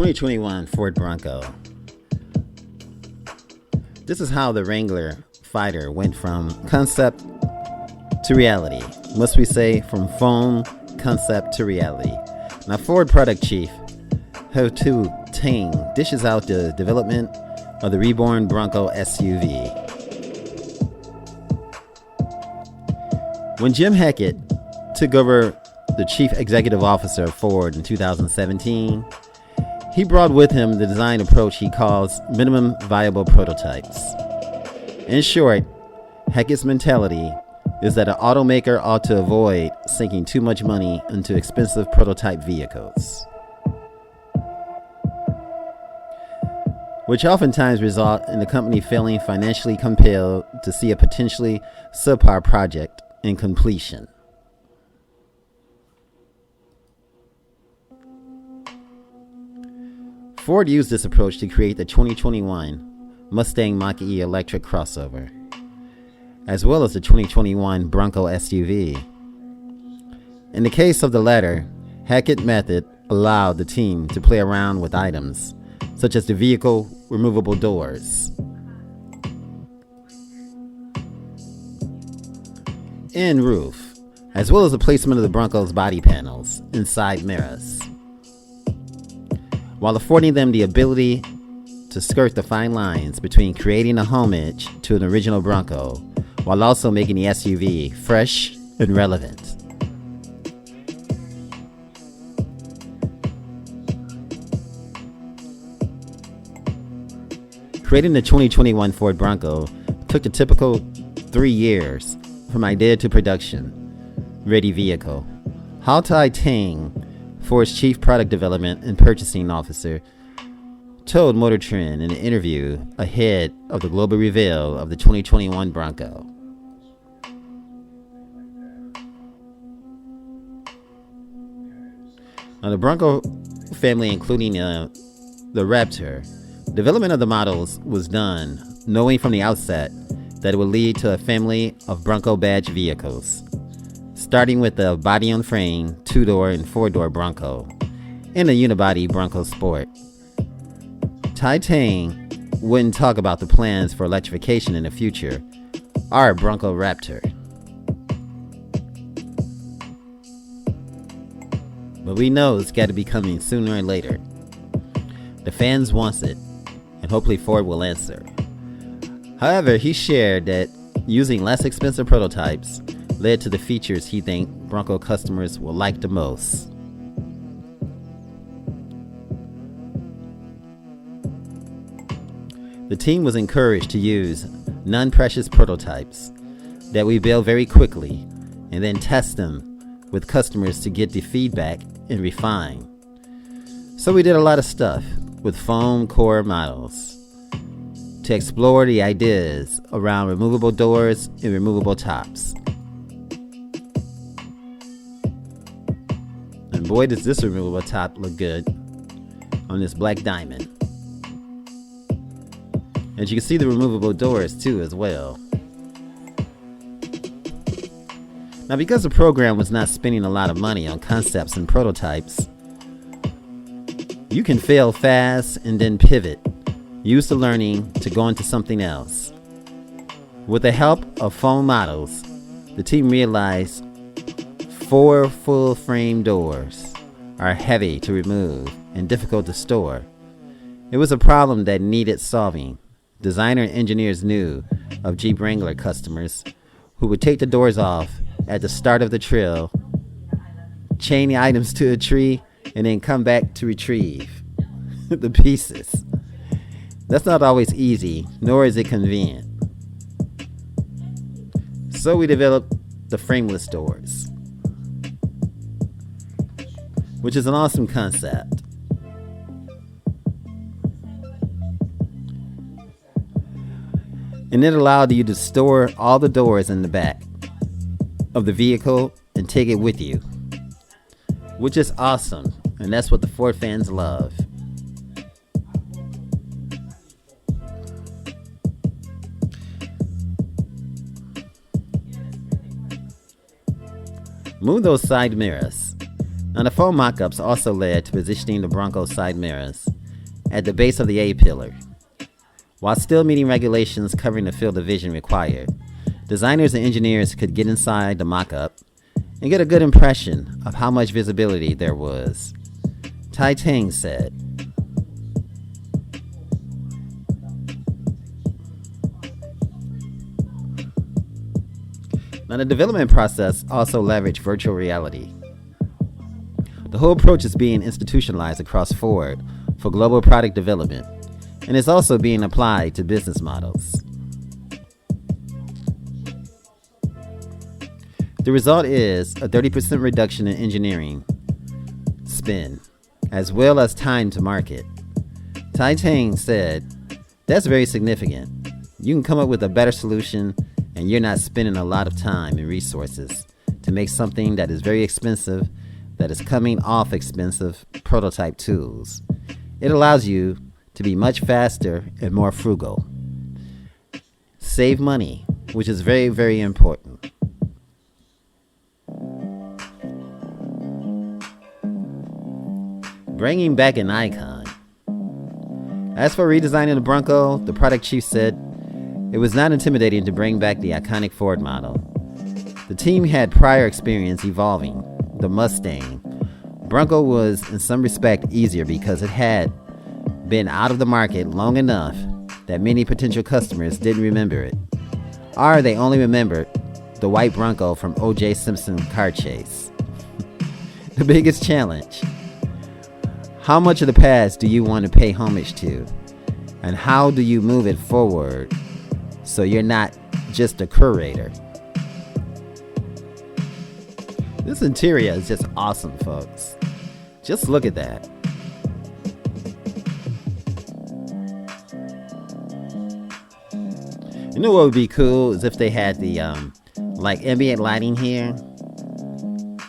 2021 Ford Bronco. This is how the Wrangler fighter went from concept to reality. Must we say from foam concept to reality. Now Ford product chief Ho-Tu Ting dishes out the development of the reborn Bronco SUV. When Jim Hackett took over the chief executive officer of Ford in 2017, he brought with him the design approach he calls minimum viable prototypes. In short, Hackett's mentality is that an automaker ought to avoid sinking too much money into expensive prototype vehicles, which oftentimes result in the company feeling financially compelled to see a potentially subpar project in completion. Ford used this approach to create the 2021 Mustang Mach-E electric crossover, as well as the 2021 Bronco SUV. In the case of the latter, Hackett method allowed the team to play around with items such as the vehicle removable doors and roof, as well as the placement of the Bronco's body panels and side mirrors, while affording them the ability to skirt the fine lines between creating a homage to an original Bronco while also making the SUV fresh and relevant. Creating the 2021 Ford Bronco took the typical 3 years from idea to production ready vehicle. Ho-Tu Ting, Ford's chief product development and purchasing officer, told Motor Trend in an interview ahead of the global reveal of the 2021 Bronco. Now, the Bronco family, including the Raptor, development of the models was done knowing from the outset that it would lead to a family of Bronco badge vehicles, starting with the body-on-frame 2-door and 4-door Bronco and a unibody Bronco Sport. Ting wouldn't talk about the plans for electrification in the future, our Bronco Raptor. But we know it's got to be coming sooner or later. The fans wants it, and hopefully Ford will answer. However, he shared that using less expensive prototypes led to the features he thinks Bronco customers will like the most. The team was encouraged to use non-precious prototypes that we build very quickly and then test them with customers to get the feedback and refine. So we did a lot of stuff with foam core models to explore the ideas around removable doors and removable tops. And boy, does this removable top look good on this black diamond. And you can see the removable doors too as well. Now, because the program was not spending a lot of money on concepts and prototypes, you can fail fast and then pivot. Use the learning to go into something else. With the help of foam models, the team realized 4 full frame doors are heavy to remove and difficult to store. It was a problem that needed solving. Designer and engineers knew of Jeep Wrangler customers who would take the doors off at the start of the trail, chain the items to a tree, and then come back to retrieve the pieces. That's not always easy, nor is it convenient. So we developed the frameless doors, which is an awesome concept. And it allowed you to store all the doors in the back of the vehicle and take it with you, which is awesome. And that's what the Ford fans love. Move those side mirrors. Now, the foam mock-ups also led to positioning the Bronco side mirrors at the base of the A-pillar. While still meeting regulations covering the field of vision required, designers and engineers could get inside the mock-up and get a good impression of how much visibility there was. Tai Tang said, now, the development process also leveraged virtual reality. The whole approach is being institutionalized across Ford for global product development, and is also being applied to business models. The result is a 30% reduction in engineering spend, as well as time to market. Tai Tang said, that's very significant. You can come up with a better solution and you're not spending a lot of time and resources to make something that is very expensive, that is coming off expensive prototype tools. It allows you to be much faster and more frugal. Save money, which is very, very important. Bringing back an icon. As for redesigning the Bronco, the product chief said, it was not intimidating to bring back the iconic Ford model. The team had prior experience evolving the Mustang. Bronco was in some respect easier because it had been out of the market long enough that many potential customers didn't remember it, or they only remembered the white Bronco from O.J. Simpson car chase. The biggest challenge: how much of the past do you want to pay homage to, and how do you move it forward so you're not just a curator? This interior is just awesome, folks. Just look at that. You know what would be cool is if they had the like ambient lighting here,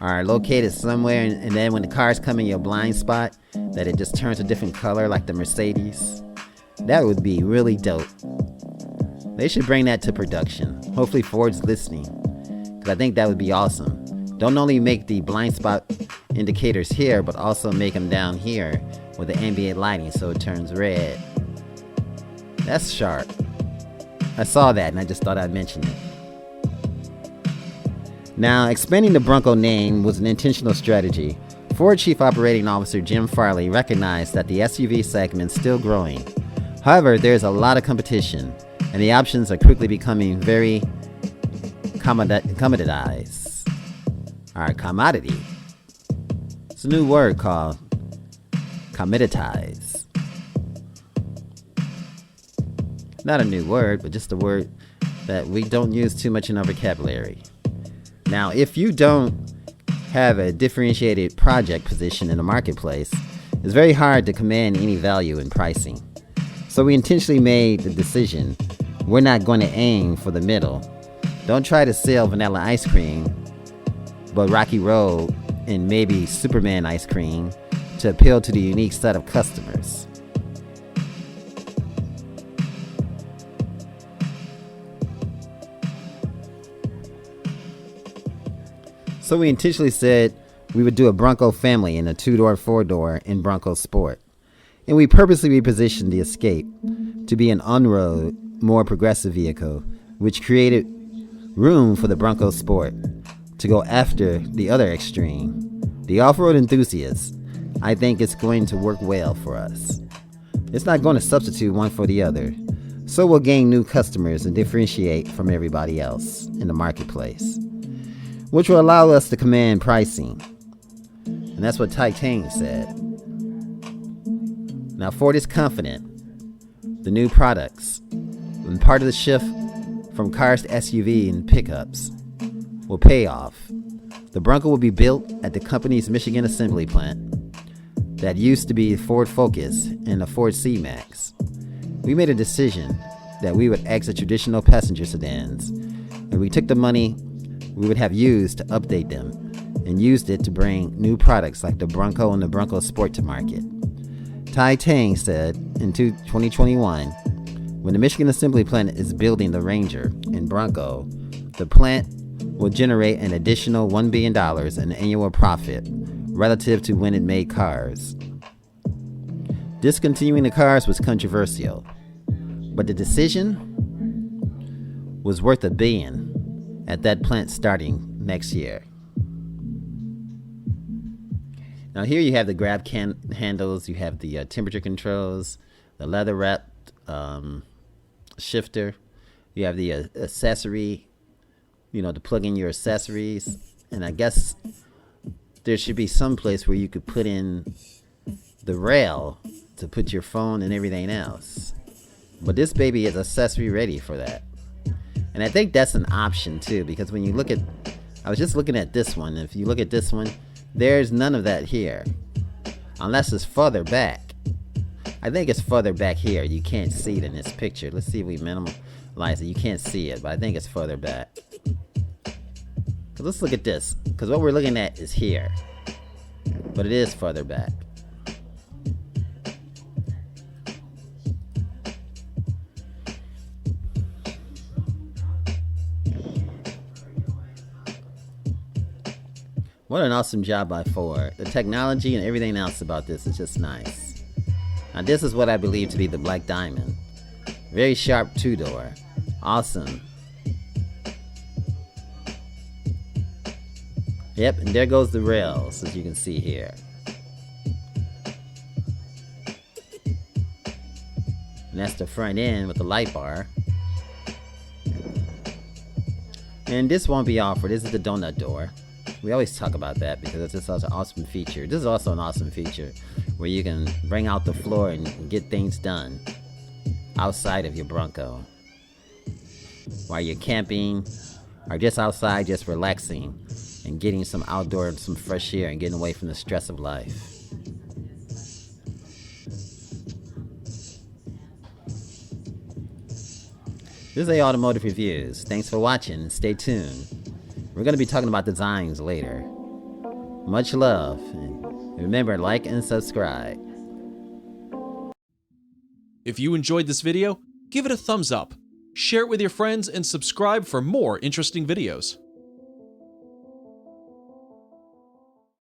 or located somewhere, and then when the cars come in your blind spot, that it just turns a different color like the Mercedes. That would be really dope. They should bring that to production. Hopefully Ford's listening, because I think that would be awesome. Don't only make the blind spot indicators here, but also make them down here with the ambient lighting so it turns red. That's sharp. I saw that and I just thought I'd mention it. Now, expanding the Bronco name was an intentional strategy. Ford Chief Operating Officer Jim Farley recognized that the SUV segment is still growing. However, there's a lot of competition, and the options are quickly becoming very commoditized. Or commodity. It's a new word called commoditize. Not a new word, but just a word that we don't use too much in our vocabulary. Now, if you don't have a differentiated project position in the marketplace, it's very hard to command any value in pricing. So we intentionally made the decision, we're not going to aim for the middle. Don't try to sell vanilla ice cream, but Rocky Road and maybe Superman ice cream to appeal to the unique set of customers. So we intentionally said we would do a Bronco family in a 2-door, 4-door in Bronco Sport. And we purposely repositioned the Escape to be an on-road, more progressive vehicle, which created room for the Bronco Sport to go after the other extreme. The off-road enthusiasts, I think it's going to work well for us. It's not going to substitute one for the other, so we'll gain new customers and differentiate from everybody else in the marketplace, which will allow us to command pricing. And that's what Tai Tang said. Now, Ford is confident the new products and part of the shift from cars to SUV and pickups will pay off. The Bronco will be built at the company's Michigan assembly plant that used to be Ford Focus and the Ford C-Max. We made a decision that we would exit traditional passenger sedans, and we took the money we would have used to update them and used it to bring new products like the Bronco and the Bronco Sport to market. Tai Tang said in 2021, when the Michigan assembly plant is building the Wrangler and Bronco, the plant will generate an additional $1 billion in annual profit relative to when it made cars. Discontinuing the cars was controversial, but the decision was worth $1 billion at that plant starting next year. Now here you have the grab handles, you have the temperature controls, the leather wrapped shifter, you have the accessory, to plug in your accessories, and I guess there should be some place where you could put in the rail to put your phone and everything else. But this baby is accessory ready for that. And I think that's an option too, because when you look at, I was just looking at this one, and if you look at this one, there's none of that here. Unless it's further back. I think it's further back here. You can't see it in this picture. Let's see if we minimize it. You can't see it, but I think it's further back. So let's look at this, because what we're looking at is here, but it is further back. What an awesome job by Ford. The technology and everything else about this is just nice. Now this is what I believe to be the Black Diamond. Very sharp two-door. Awesome. Yep, and there goes the rails, as you can see here. And that's the front end with the light bar. And this won't be offered. This is the donut door. We always talk about that because it's just such an awesome feature. This is also an awesome feature where you can bring out the floor and get things done outside of your Bronco. While you're camping or just outside, just relaxing and getting some outdoor, some fresh air and getting away from the stress of life. This is A Automotive Reviews. Thanks for watching and stay tuned. We're going to be talking about designs later. Much love, and remember, like and subscribe. If you enjoyed this video, give it a thumbs up, share it with your friends, and subscribe for more interesting videos.